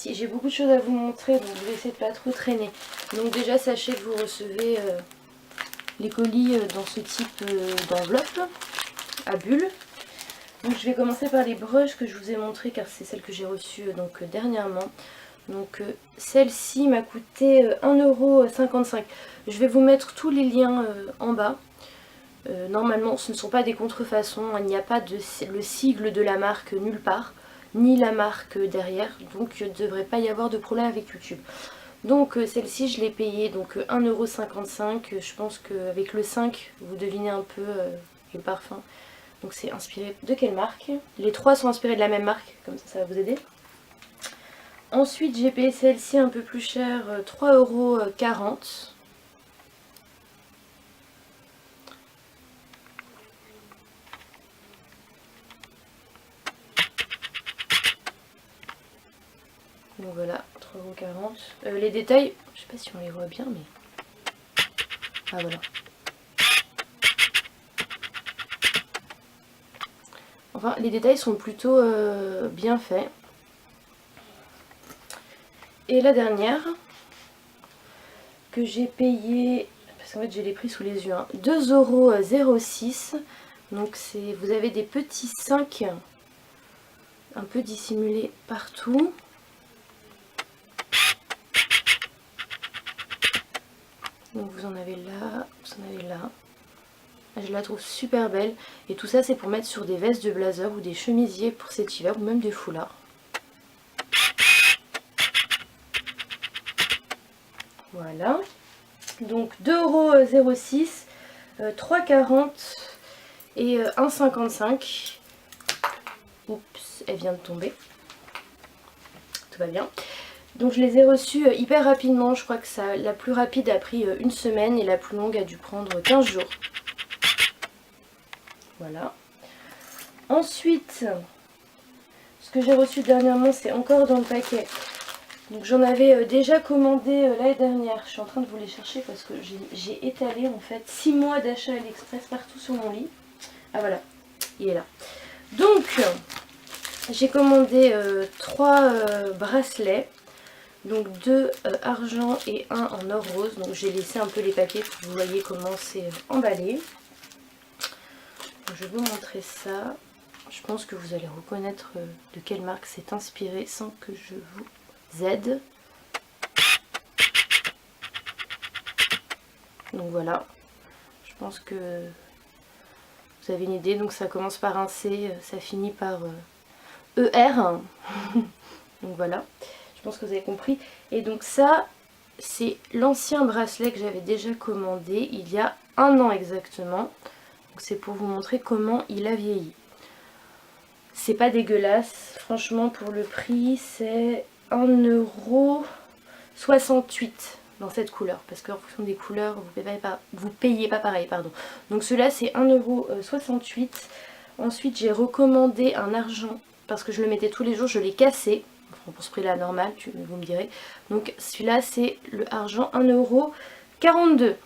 parti. J'ai beaucoup de choses à vous montrer, donc je vais essayer de pas trop traîner. Donc déjà, sachez que vous recevez les colis dans ce type d'enveloppe à bulles. Donc je vais commencer par les brushes que je vous ai montrées car c'est celle que j'ai reçue dernièrement. Donc celle-ci m'a coûté 1,55 €. Je vais vous mettre tous les liens en bas. Normalement ce ne sont pas des contrefaçons, il n'y a pas le sigle de la marque nulle part, ni la marque derrière, donc il ne devrait pas y avoir de problème avec YouTube. Donc celle-ci je l'ai payée 1,55 €, je pense qu'avec le 5 vous devinez un peu le parfum. Donc c'est inspiré de quelle marque? Les trois sont inspirés de la même marque, comme ça va vous aider. Ensuite j'ai payé celle-ci un peu plus cher, 3,40 €. Donc voilà, 3,40 €. Les détails, je sais pas si on les voit bien, mais... Ah voilà. Enfin, les détails sont plutôt bien faits. Et la dernière, que j'ai payée, parce qu'en fait j'ai les prix sous les yeux, hein, 2,06 €. Donc vous avez des petits 5 un peu dissimulés partout. Donc vous en avez là, vous en avez là. Je la trouve super belle. Et tout ça c'est pour mettre sur des vestes de blazer ou des chemisiers pour cet hiver ou même des foulards. Voilà. Donc 2,06 €, 3,40 € et 1,55 €. Oups, elle vient de tomber. Tout va bien. Donc je les ai reçus hyper rapidement. Je crois que la plus rapide a pris une semaine et la plus longue a dû prendre 15 jours. Voilà. Ensuite, ce que j'ai reçu dernièrement, c'est encore dans le paquet. Donc j'en avais déjà commandé l'année dernière. Je suis en train de vous les chercher parce que j'ai étalé en fait 6 mois d'achat AliExpress partout sur mon lit. Ah voilà, il est là. Donc j'ai commandé 3 bracelets. Donc 2 argent et 1 en or rose. Donc j'ai laissé un peu les paquets pour que vous voyez comment c'est emballé. Donc, je vais vous montrer ça. Je pense que vous allez reconnaître de quelle marque c'est inspiré sans que je vous aide. Donc voilà. Je pense que vous avez une idée. Donc ça commence par un C, ça finit par ER. Donc voilà. Je pense que vous avez compris. Et donc ça, c'est l'ancien bracelet que j'avais déjà commandé il y a 1 an exactement. Donc c'est pour vous montrer comment il a vieilli. C'est pas dégueulasse. Franchement, pour le prix, c'est 1,68 € dans cette couleur. Parce qu'en fonction des couleurs, vous payez pas pareil. Pardon. Donc ceux-là, c'est 1,68 €. Ensuite, j'ai recommandé un argent. Parce que je le mettais tous les jours, je l'ai cassé. Enfin, pour ce prix-là, normal, vous me direz. Donc celui-là, c'est le argent 1,42 €.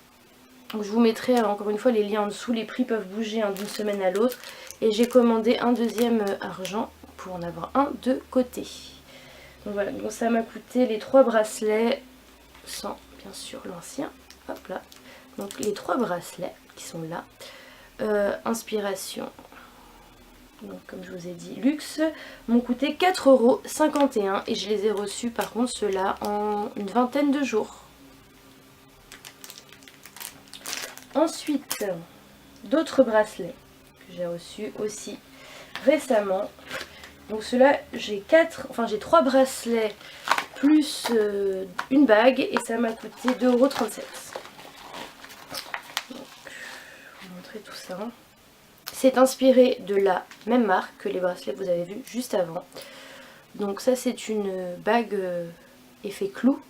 Donc je vous mettrai encore une fois les liens en dessous, les prix peuvent bouger d'une semaine à l'autre. Et j'ai commandé un deuxième argent pour en avoir un de côté. Donc voilà, donc ça m'a coûté les 3 bracelets, sans bien sûr l'ancien. Hop là. Donc les 3 bracelets qui sont là. Inspiration, donc comme je vous ai dit, luxe, m'ont coûté 4,51 € et je les ai reçus par contre ceux-là en une vingtaine de jours. Ensuite, d'autres bracelets que j'ai reçus aussi récemment. Donc ceux-là, j'ai 3 bracelets plus une bague et ça m'a coûté 2,37 €. Donc, je vais vous montrer tout ça. C'est inspiré de la même marque que les bracelets que vous avez vus juste avant. Donc ça, c'est une bague effet clou.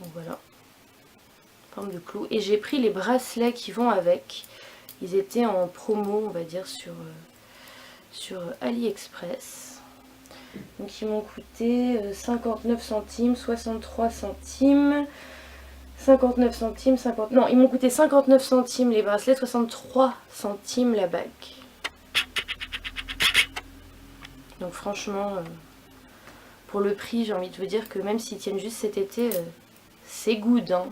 Donc voilà. Forme de clou. Et j'ai pris les bracelets qui vont avec. Ils étaient en promo, on va dire, sur AliExpress. Donc ils m'ont coûté 59 centimes, 63 centimes, 59 centimes, 50... Non, ils m'ont coûté 59 centimes les bracelets, 63 centimes la bague. Donc franchement, pour le prix, j'ai envie de vous dire que même s'ils tiennent juste cet été, c'est good, hein.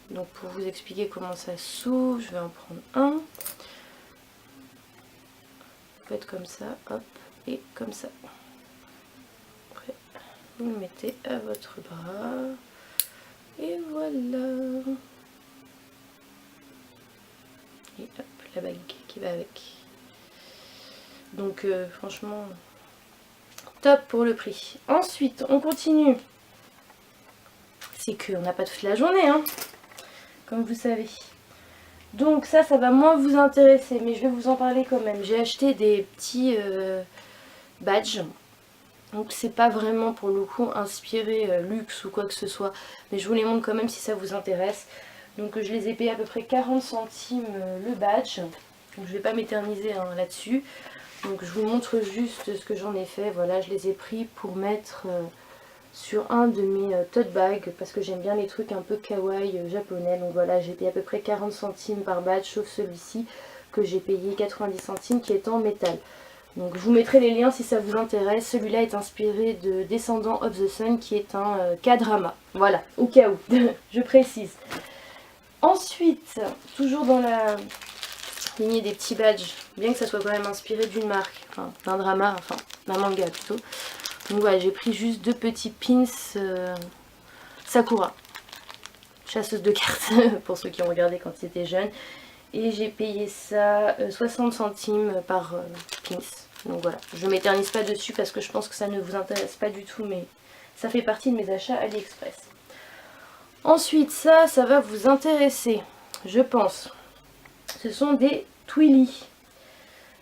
Donc pour vous expliquer comment ça s'ouvre, je vais en prendre un. Vous faites comme ça, hop, et comme ça. Après, vous le mettez à votre bras. Et voilà. Et hop, la bague qui va avec. Donc franchement, top pour le prix. Ensuite, on continue. C'est qu'on n'a pas toute la journée, hein, comme vous savez. Donc ça va moins vous intéresser, mais je vais vous en parler quand même. J'ai acheté des petits badges. Donc c'est pas vraiment pour le coup inspiré luxe ou quoi que ce soit. Mais je vous les montre quand même si ça vous intéresse. Donc je les ai payés à peu près 40 centimes le badge. Donc je vais pas m'éterniser hein, là-dessus. Donc je vous montre juste ce que j'en ai fait. Voilà, je les ai pris pour mettre sur un de mes tote bags. Parce que j'aime bien les trucs un peu kawaii japonais. Donc voilà, j'ai payé à peu près 40 centimes par badge. Sauf celui-ci que j'ai payé 90 centimes qui est en métal. Donc je vous mettrai les liens si ça vous intéresse. Celui-là est inspiré de Descendants of the Sun qui est un K-drama. Voilà, au cas où, je précise. Ensuite, toujours dans la lignée des petits badges, bien que ça soit quand même inspiré d'une marque, enfin d'un drama, enfin d'un manga plutôt. Donc voilà, j'ai pris juste deux petits pins Sakura, chasseuse de cartes pour ceux qui ont regardé quand ils étaient jeunes. Et j'ai payé ça 60 centimes par pins. Donc voilà, je ne m'éternise pas dessus parce que je pense que ça ne vous intéresse pas du tout, mais ça fait partie de mes achats AliExpress. Ensuite, ça va vous intéresser, je pense. Ce sont des Twilly.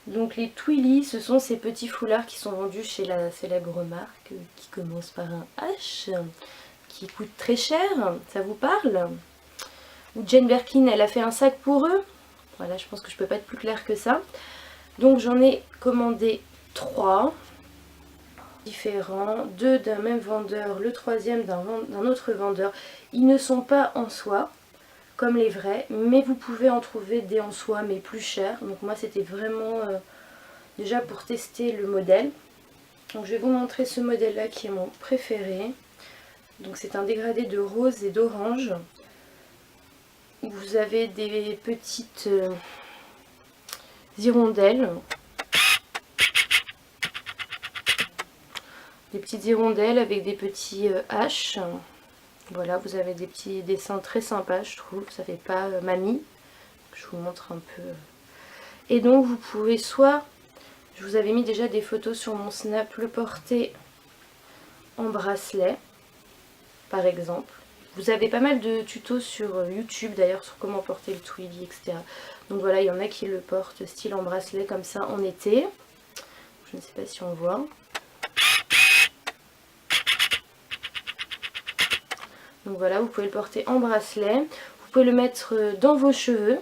Donc les Twilly, ce sont ces petits foulards qui sont vendus chez la célèbre marque qui commence par un H, qui coûte très cher. Ça vous parle? Ou Jane Birkin, elle a fait un sac pour eux. Voilà, je pense que je peux pas être plus claire que ça. Donc j'en ai commandé 3 différents, 2 d'un même vendeur, le troisième d'un autre vendeur. Ils ne sont pas en soie comme les vrais, mais vous pouvez en trouver des en soie mais plus chers. Donc moi c'était vraiment déjà pour tester le modèle. Donc je vais vous montrer ce modèle là qui est mon préféré. Donc c'est un dégradé de rose et d'orange. Vous avez des petites hirondelles. Des petites hirondelles avec des petits H. Voilà, vous avez des petits dessins très sympas, je trouve. Ça fait pas mamie. Je vous montre un peu. Et donc, vous pouvez soit... Je vous avais mis déjà des photos sur mon Snap, le porter en bracelet, par exemple. Vous avez pas mal de tutos sur YouTube, d'ailleurs, sur comment porter le Twilly, etc. Donc voilà, il y en a qui le portent style en bracelet, comme ça, en été. Je ne sais pas si on voit. Donc voilà, vous pouvez le porter en bracelet. Vous pouvez le mettre dans vos cheveux.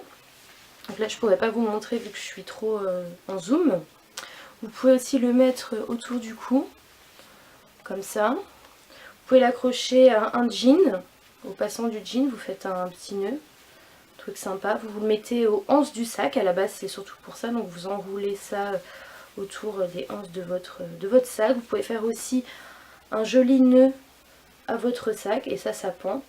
Donc là, je ne pourrais pas vous montrer vu que je suis trop en zoom. Vous pouvez aussi le mettre autour du cou, comme ça. Vous pouvez l'accrocher à un jean. Au passant du jean, vous faites un petit nœud. Truc sympa. Vous le mettez aux anses du sac. À la base, c'est surtout pour ça. Donc vous enroulez ça autour des anses de votre sac. Vous pouvez faire aussi un joli nœud à votre sac et ça pend.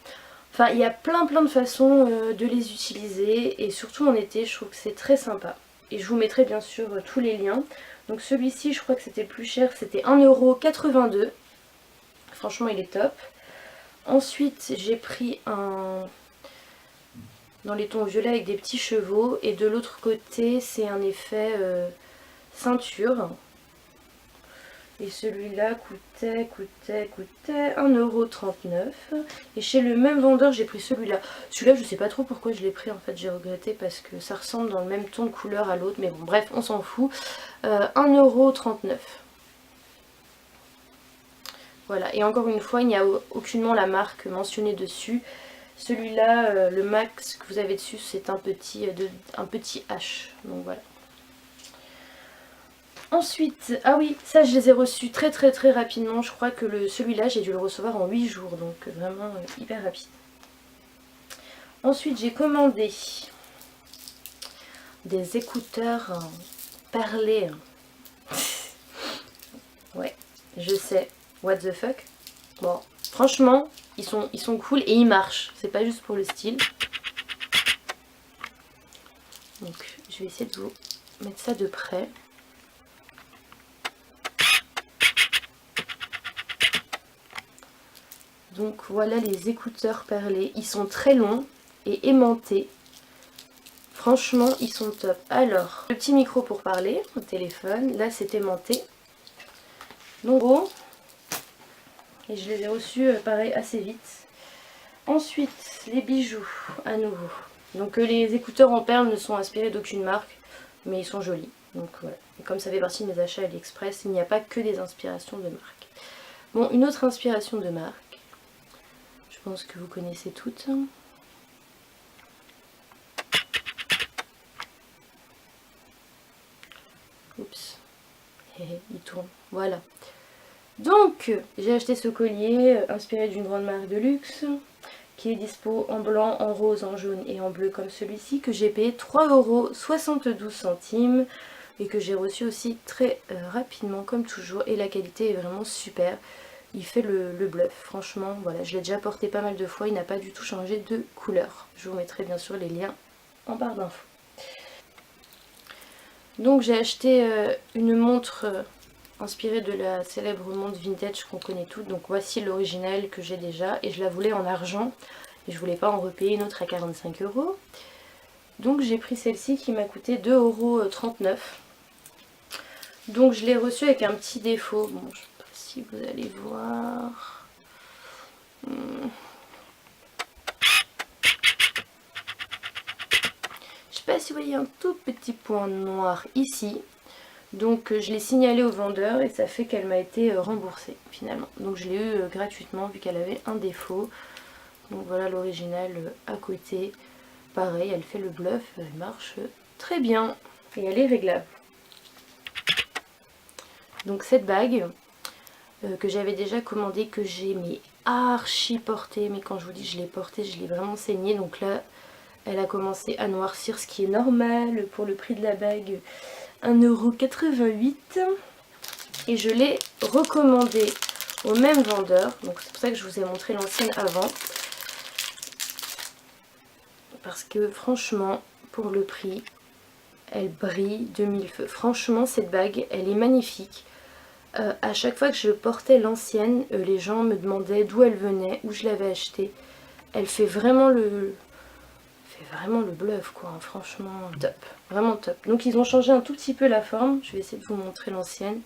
Enfin, il y a plein de façons de les utiliser et surtout en été, je trouve que c'est très sympa. Et je vous mettrai bien sûr tous les liens. Donc celui-ci, je crois que c'était le plus cher, c'était 1,82 €. Franchement, il est top. Ensuite, j'ai pris un dans les tons violets avec des petits chevaux et de l'autre côté, c'est un effet ceinture. Et celui-là coûtait 1,39 €. Et chez le même vendeur, j'ai pris celui-là. Celui-là, je sais pas trop pourquoi je l'ai pris. En fait, j'ai regretté parce que ça ressemble dans le même ton de couleur à l'autre. Mais bon, bref, on s'en fout. 1,39 €. Voilà. Et encore une fois, il n'y a aucunement la marque mentionnée dessus. Celui-là, le max que vous avez dessus, c'est un petit H. Donc voilà. Ensuite, ah oui, ça je les ai reçus très rapidement. Je crois que celui-là, j'ai dû le recevoir en 8 jours, donc vraiment hyper rapide. Ensuite, j'ai commandé des écouteurs perlés. Ouais, je sais. What the fuck. Bon, franchement, ils sont cool et ils marchent. C'est pas juste pour le style. Donc, je vais essayer de vous mettre ça de près. Donc, voilà les écouteurs perlés. Ils sont très longs et aimantés. Franchement, ils sont top. Alors, le petit micro pour parler au téléphone. Là, c'est aimanté. Donc, gros. Et je les ai reçus, pareil, assez vite. Ensuite, les bijoux, à nouveau. Donc les écouteurs en perles ne sont inspirés d'aucune marque, mais ils sont jolis. Donc voilà. Et comme ça fait partie de mes achats AliExpress, il n'y a pas que des inspirations de marque. Bon, une autre inspiration de marque. Je pense que vous connaissez toutes. Oups. Il tourne. Voilà. Donc, j'ai acheté ce collier inspiré d'une grande marque de luxe, qui est dispo en blanc, en rose, en jaune et en bleu comme celui-ci, que j'ai payé 3,72 € et que j'ai reçu aussi très rapidement comme toujours, et la qualité est vraiment super. Il fait le bluff, franchement, voilà, je l'ai déjà porté pas mal de fois, il n'a pas du tout changé de couleur. Je vous mettrai bien sûr les liens en barre d'infos. Donc j'ai acheté une montre inspirée de la célèbre montre vintage qu'on connaît toutes. Donc voici l'original que j'ai déjà et je la voulais en argent et je voulais pas en repayer une autre à 45 €. Donc j'ai pris celle-ci qui m'a coûté 2,39 €. Donc je l'ai reçue avec un petit défaut. Bon, je sais pas si vous allez voir. Je sais pas si vous voyez un tout petit point noir ici. Donc je l'ai signalé au vendeur et ça fait qu'elle m'a été remboursée finalement. Donc je l'ai eu gratuitement vu qu'elle avait un défaut. Donc voilà l'original à côté. Pareil, elle fait le bluff, elle marche très bien. Et elle est réglable. Donc cette bague que j'avais déjà commandée, que j'ai mais archi portée. Mais quand je vous dis je l'ai portée, je l'ai vraiment saignée. Donc là, elle a commencé à noircir, ce qui est normal pour le prix de la bague. 1,88 €. Et je l'ai recommandée au même vendeur. Donc c'est pour ça que je vous ai montré l'ancienne avant. Parce que franchement, pour le prix, elle brille de mille feux. Franchement, cette bague, elle est magnifique. À chaque fois que je portais l'ancienne, les gens me demandaient d'où elle venait, où je l'avais achetée. Elle fait vraiment le bluff quoi, hein. Franchement top, vraiment top. Donc ils ont changé un tout petit peu la forme, je vais essayer de vous montrer l'ancienne.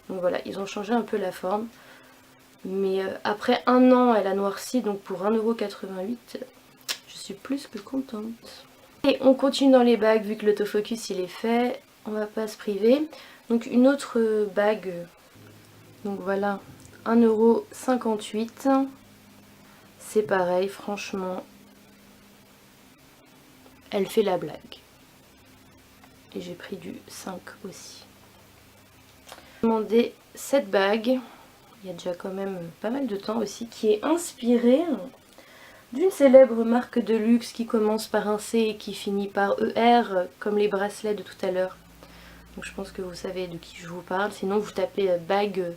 Donc voilà, ils ont changé un peu la forme. Mais après un an, elle a noirci, donc pour 1,88 €, je suis plus que contente. Et on continue dans les bagues, vu que l'autofocus il est fait, on va pas se priver. Donc une autre bague, donc voilà, 1,58 €. C'est pareil, franchement, elle fait la blague. Et j'ai pris du 5 aussi. J'ai demandé cette bague, il y a déjà quand même pas mal de temps aussi, qui est inspirée d'une célèbre marque de luxe qui commence par un C et qui finit par ER, comme les bracelets de tout à l'heure. Donc je pense que vous savez de qui je vous parle. Sinon vous tapez bague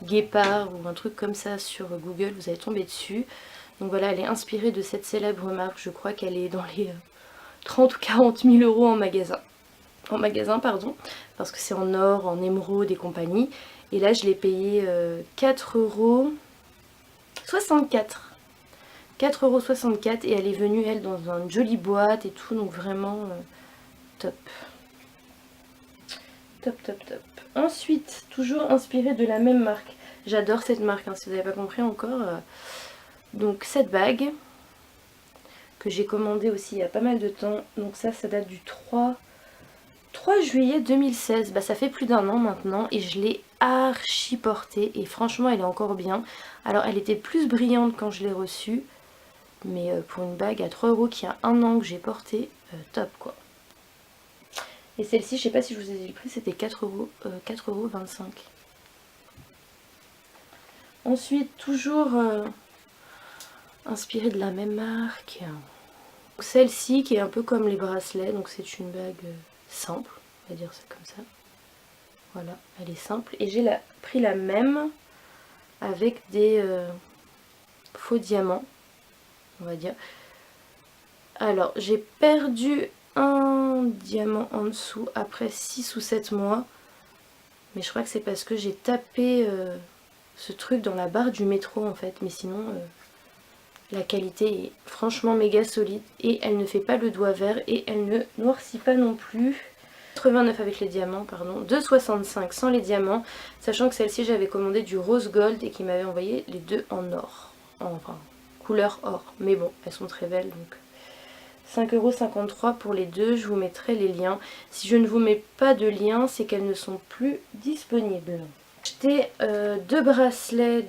guépard ou un truc comme ça sur Google, vous allez tomber dessus. Donc voilà, elle est inspirée de cette célèbre marque. Je crois qu'elle est dans les 30 ou 40 000 € en magasin. En magasin, pardon, parce que c'est en or, en émeraude et compagnie. Et là je l'ai payé 4,64 €. 4,64 € et elle est venue elle dans une jolie boîte et tout, donc vraiment top. Top top top. Ensuite, toujours inspirée de la même marque. J'adore cette marque, hein, si vous n'avez pas compris encore. Donc cette bague que j'ai commandée aussi il y a pas mal de temps. Donc ça date du 3 juillet 2016. Bah ça fait plus d'un an maintenant et je l'ai archi portée et franchement elle est encore bien. Alors elle était plus brillante quand je l'ai reçue. Mais pour une bague à 3 € qui a un an que j'ai porté, top quoi. Et celle-ci, je sais pas si je vous ai dit le prix, c'était 4,25 €. Ensuite, toujours inspirée de la même marque. Celle-ci qui est un peu comme les bracelets, donc c'est une bague simple, on va dire ça comme ça. Voilà, elle est simple. Et j'ai pris la même avec des faux diamants, on va dire. Alors, j'ai perdu un diamant en dessous après 6 ou 7 mois. Mais je crois que c'est parce que j'ai tapé ce truc dans la barre du métro en fait. Mais sinon, la qualité est franchement méga solide. Et elle ne fait pas le doigt vert et elle ne noircit pas non plus. 89 avec les diamants, pardon. 2,65 sans les diamants. Sachant que celle-ci, j'avais commandé du rose gold et qu'il m'avait envoyé les deux en or. Enfin, couleur or. Mais bon, elles sont très belles donc... 5,53 € pour les deux, je vous mettrai les liens. Si je ne vous mets pas de liens, c'est qu'elles ne sont plus disponibles. J'ai acheté deux bracelets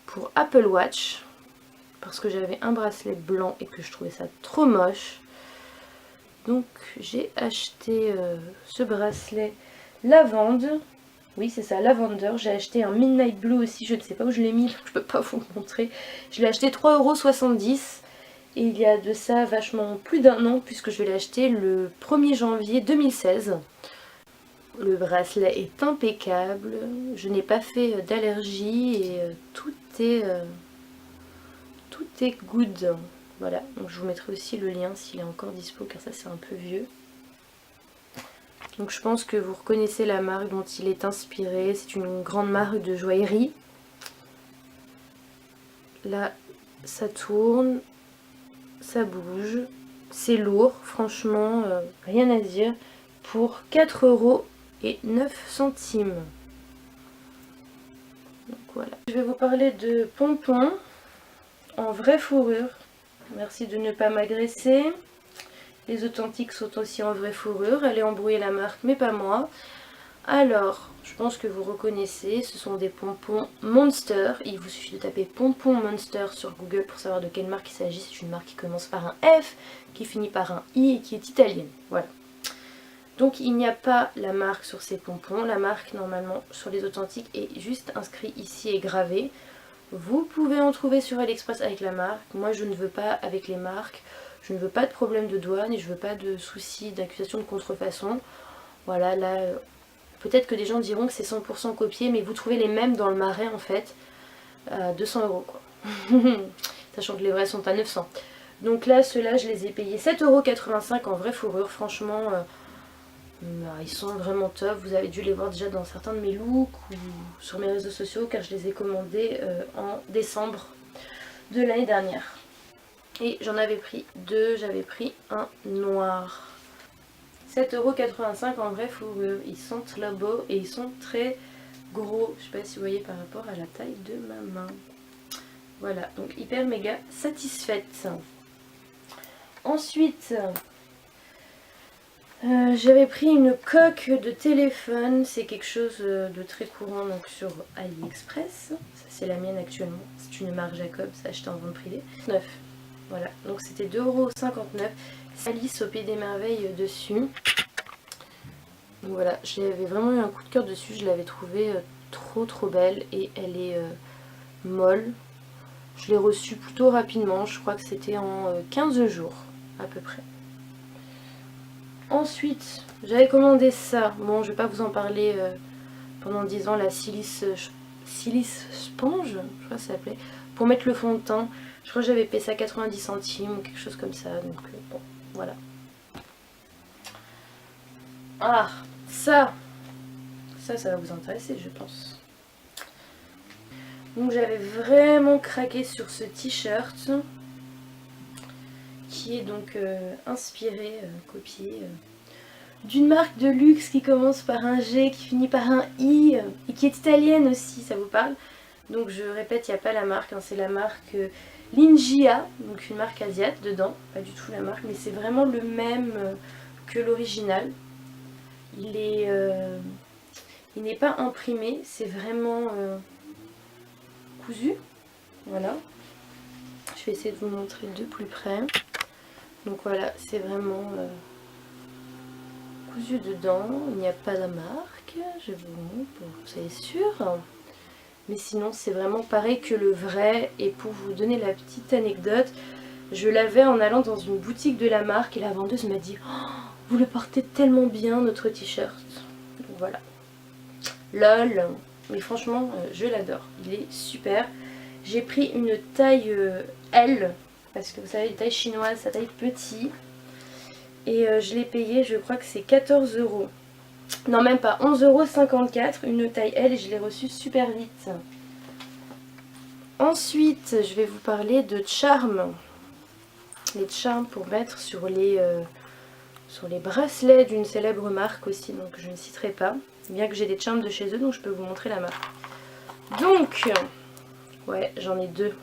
pour Apple Watch, parce que j'avais un bracelet blanc et que je trouvais ça trop moche. Donc j'ai acheté ce bracelet lavande. Oui, c'est ça, lavender. J'ai acheté un Midnight Blue aussi, je ne sais pas où je l'ai mis, donc je peux pas vous le montrer. Je l'ai acheté 3,70 €. Et il y a de ça vachement plus d'un an puisque je l'ai acheté le 1er janvier 2016. Le bracelet est impeccable, je n'ai pas fait d'allergie et tout est good. Voilà, donc je vous mettrai aussi le lien s'il est encore dispo car ça c'est un peu vieux. Donc je pense que vous reconnaissez la marque dont il est inspiré, c'est une grande marque de joaillerie. Là ça tourne. Ça bouge, c'est lourd, franchement, rien à dire, pour 4,09 €. Donc voilà. Je vais vous parler de pompons en vraie fourrure. Merci de ne pas m'agresser. Les authentiques sont aussi en vraie fourrure. Elle est embrouillée la marque, mais pas moi. Alors, je pense que vous reconnaissez, ce sont des pompons Monster. Il vous suffit de taper pompons Monster sur Google pour savoir de quelle marque il s'agit. C'est une marque qui commence par un F, qui finit par un I et qui est italienne. Voilà. Donc il n'y a pas la marque sur ces pompons. La marque normalement sur les authentiques est juste inscrite ici et gravée. Vous pouvez en trouver sur AliExpress avec la marque. Moi je ne veux pas avec les marques. Je ne veux pas de problème de douane et je ne veux pas de soucis d'accusation de contrefaçon. Voilà, là... Peut-être que des gens diront que c'est 100% copié, mais vous trouvez les mêmes dans le Marais en fait, à 200 € quoi. Sachant que les vrais sont à 900. Donc là, ceux-là, je les ai payés 7,85 € en vraie fourrure. Franchement, ils sont vraiment top. Vous avez dû les voir déjà dans certains de mes looks ou sur mes réseaux sociaux, car je les ai commandés en décembre de l'année dernière. Et j'en avais pris deux, j'avais pris un noir. 7,85 € en vraie fourrure. Ils sont très beaux et ils sont très gros. Je sais pas si vous voyez par rapport à la taille de ma main. Voilà, donc hyper méga satisfaite. Ensuite, j'avais pris une coque de téléphone. C'est quelque chose de très courant donc sur AliExpress. Ça c'est la mienne actuellement. C'est une marque Jacob, c'est acheté en vente privée. 9. Voilà, donc c'était 2,59 €. Alice au Pays des Merveilles dessus. Donc voilà, j'avais vraiment eu un coup de cœur dessus, je l'avais trouvée trop belle et elle est molle. Je l'ai reçue plutôt rapidement, je crois que c'était en 15 jours à peu près. Ensuite, j'avais commandé ça, bon je vais pas vous en parler pendant 10 ans, la Silice Sponge, je crois que ça s'appelait, pour mettre le fond de teint. Je crois que j'avais payé ça 90 centimes ou quelque chose comme ça, donc bon, voilà. Ah, ça va vous intéresser je pense. Donc j'avais vraiment craqué sur ce t-shirt qui est donc inspiré, copié d'une marque de luxe qui commence par un G, qui finit par un I et qui est italienne aussi, ça vous parle? Donc je répète, il n'y a pas la marque, hein, c'est la marque Lingia, donc une marque asiate dedans, pas du tout la marque, mais c'est vraiment le même que l'original. Il n'est pas imprimé, c'est vraiment cousu. Voilà. Je vais essayer de vous montrer de plus près. Donc voilà, c'est vraiment cousu dedans. Il n'y a pas la marque, je vous montre pour que vous soyez sûr. Mais sinon, c'est vraiment pareil que le vrai. Et pour vous donner la petite anecdote, je l'avais en allant dans une boutique de la marque et la vendeuse m'a dit oh, vous le portez tellement bien notre t-shirt. voilà. LOL, mais franchement je l'adore, il est super. J'ai pris une taille L, parce que vous savez les tailles chinoises ça taille petit. Et je l'ai payé, je crois que c'est 14 €. Non même pas, 11,54 €, une taille L, et je l'ai reçu super vite. Ensuite je vais vous parler de charms. Les charms pour mettre sur les bracelets d'une célèbre marque aussi, donc je ne citerai pas. Bien que j'ai des charms de chez eux, donc je peux vous montrer la marque. Donc, ouais, j'en ai deux.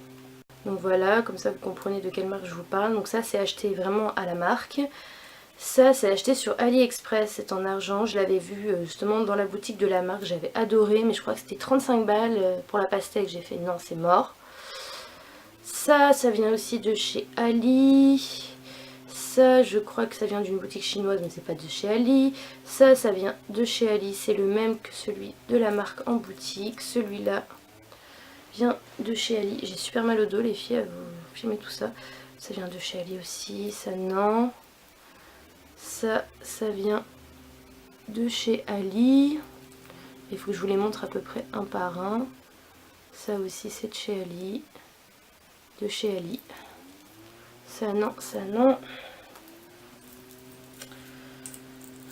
Donc voilà, comme ça vous comprenez de quelle marque je vous parle. Donc ça c'est acheté vraiment à la marque. Ça c'est acheté sur AliExpress, c'est en argent. Je l'avais vu justement dans la boutique de la marque, j'avais adoré. Mais je crois que c'était 35 balles pour la pastèque. J'ai fait non, c'est mort. Ça vient aussi de chez Ali. Ça, je crois que ça vient d'une boutique chinoise, mais c'est pas de chez Ali. Ça vient de chez Ali. C'est le même que celui de la marque en boutique. Celui-là vient de chez Ali. J'ai super mal au dos, les filles, à vous filmer tout ça. Ça vient de chez Ali aussi. Ça, non. Ça vient de chez Ali. Il faut que je vous les montre à peu près un par un. Ça aussi, c'est de chez Ali. De chez Ali. Ça, non, ça, non.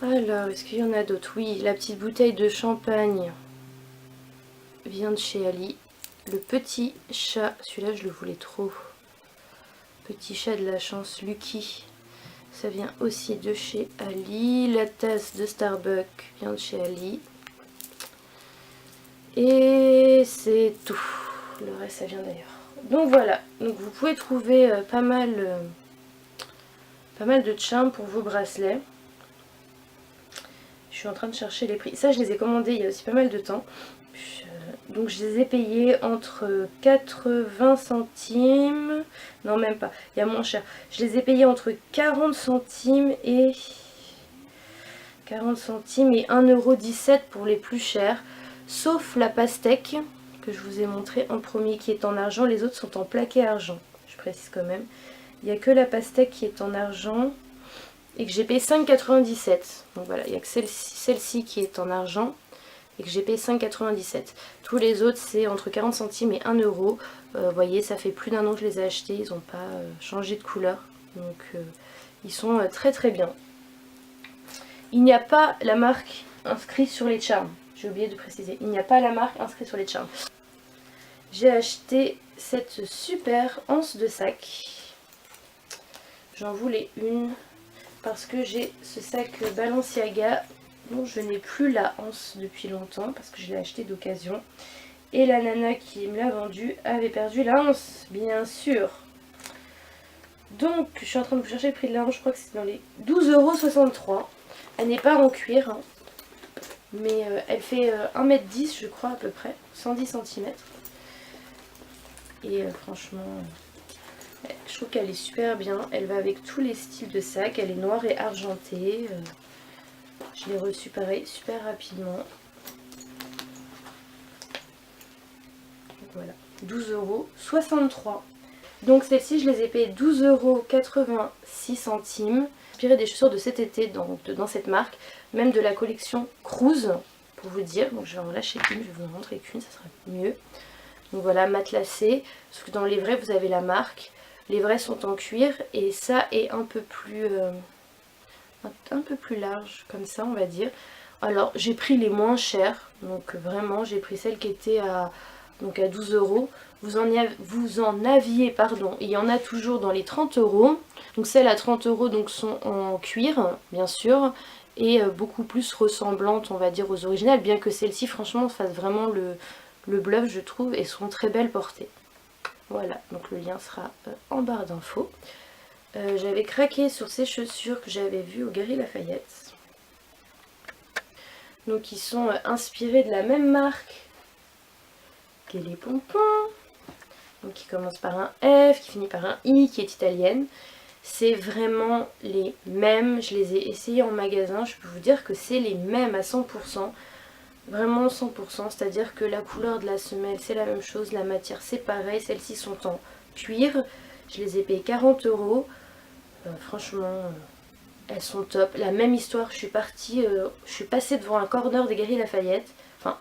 Alors, est-ce qu'il y en a d'autres? Oui, la petite bouteille de champagne vient de chez Ali. Le petit chat, celui-là je le voulais trop. Petit chat de la chance, Lucky. Ça vient aussi de chez Ali. La tasse de Starbucks vient de chez Ali. Et c'est tout. Le reste ça vient d'ailleurs. Donc voilà, donc vous pouvez trouver pas mal de charms pour vos bracelets. Je suis en train de chercher les prix. Ça, je les ai commandés il y a aussi pas mal de temps. Donc je les ai payés entre 80 centimes. Non, même pas. Il y a moins cher. Je les ai payés entre 40 centimes et 1,17 € pour les plus chers. Sauf la pastèque que je vous ai montré en premier qui est en argent. Les autres sont en plaqué argent. Je précise quand même. Il n'y a que la pastèque qui est en argent. Et que j'ai payé 5,97 €. Donc voilà, il n'y a que celle-ci qui est en argent et que j'ai payé 5,97 €. Tous les autres c'est entre 40 centimes et 1 €. Vous voyez, ça fait plus d'1 an que je les ai achetés, ils n'ont pas changé de couleur. Donc ils sont très très bien. Il n'y a pas la marque inscrite sur les charms. J'ai oublié de préciser, il n'y a pas la marque inscrite sur les charms. J'ai acheté cette super anse de sac. J'en voulais une. Parce que j'ai ce sac Balenciaga dont je n'ai plus la anse depuis longtemps parce que je l'ai acheté d'occasion. Et la nana qui me l'a vendu avait perdu la anse, bien sûr. Donc je suis en train de vous chercher le prix de la anse, je crois que c'est dans les 12,63 €. Elle n'est pas en cuir, hein, mais elle fait 1,10 m je crois à peu près, 110 cm. Et franchement... je trouve qu'elle est super bien, elle va avec tous les styles de sac, elle est noire et argentée. Je l'ai reçue pareil, super rapidement. Donc voilà, 12,63 €. Donc celles-ci je les ai payées 12,86 €. Inspiré des chaussures de cet été dans cette marque, même de la collection Cruise, pour vous dire. Donc je vais en lâcher une, je vais vous en montrer qu'une, ça sera mieux. Donc voilà, matelassé, parce que dans les vrais vous avez la marque. Les vrais sont en cuir et ça est un peu plus large comme ça on va dire. Alors j'ai pris les moins chers, donc vraiment j'ai pris celle qui était à 12 €. Vous en aviez, pardon, il y en a toujours dans les 30 €. Donc celles à 30 € donc sont en cuir bien sûr et beaucoup plus ressemblantes on va dire aux originales, bien que celles-ci franchement fassent vraiment le bluff je trouve et sont très belles portées. Voilà, donc le lien sera en barre d'infos. J'avais craqué sur ces chaussures que j'avais vues au Galeries Lafayette. Donc ils sont inspirés de la même marque que les pompons. Donc qui commence par un F, qui finit par un I, qui est italienne. C'est vraiment les mêmes, je les ai essayés en magasin, je peux vous dire que c'est les mêmes à 100%. Vraiment 100%, c'est-à-dire que la couleur de la semelle c'est la même chose, la matière c'est pareil, celles-ci sont en cuir, je les ai payées 40 €. Franchement, elles sont top. La même histoire, je suis passée devant un corner des Galeries Lafayette. Enfin,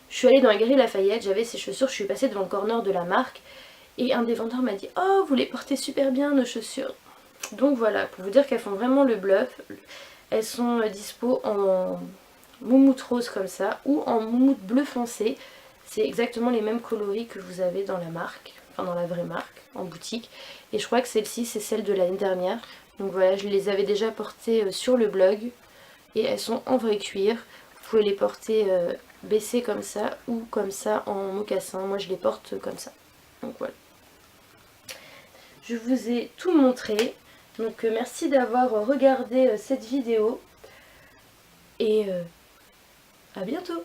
je suis allée dans les Galeries Lafayette, j'avais ces chaussures, je suis passée devant le corner de la marque. Et un des vendeurs m'a dit « Oh, vous les portez super bien nos chaussures !» Donc voilà, pour vous dire qu'elles font vraiment le bluff. Elles sont dispo en moumoute rose comme ça ou en moumoute bleu foncé. C'est exactement les mêmes coloris que vous avez dans la marque, enfin dans la vraie marque, en boutique. Et je crois que celle-ci c'est celle de l'année dernière. Donc voilà, je les avais déjà portées sur le blog et elles sont en vrai cuir. Vous pouvez les porter baissées comme ça ou comme ça en mocassin. Moi je les porte comme ça. Donc voilà. Je vous ai tout montré. Donc merci d'avoir regardé cette vidéo et à bientôt.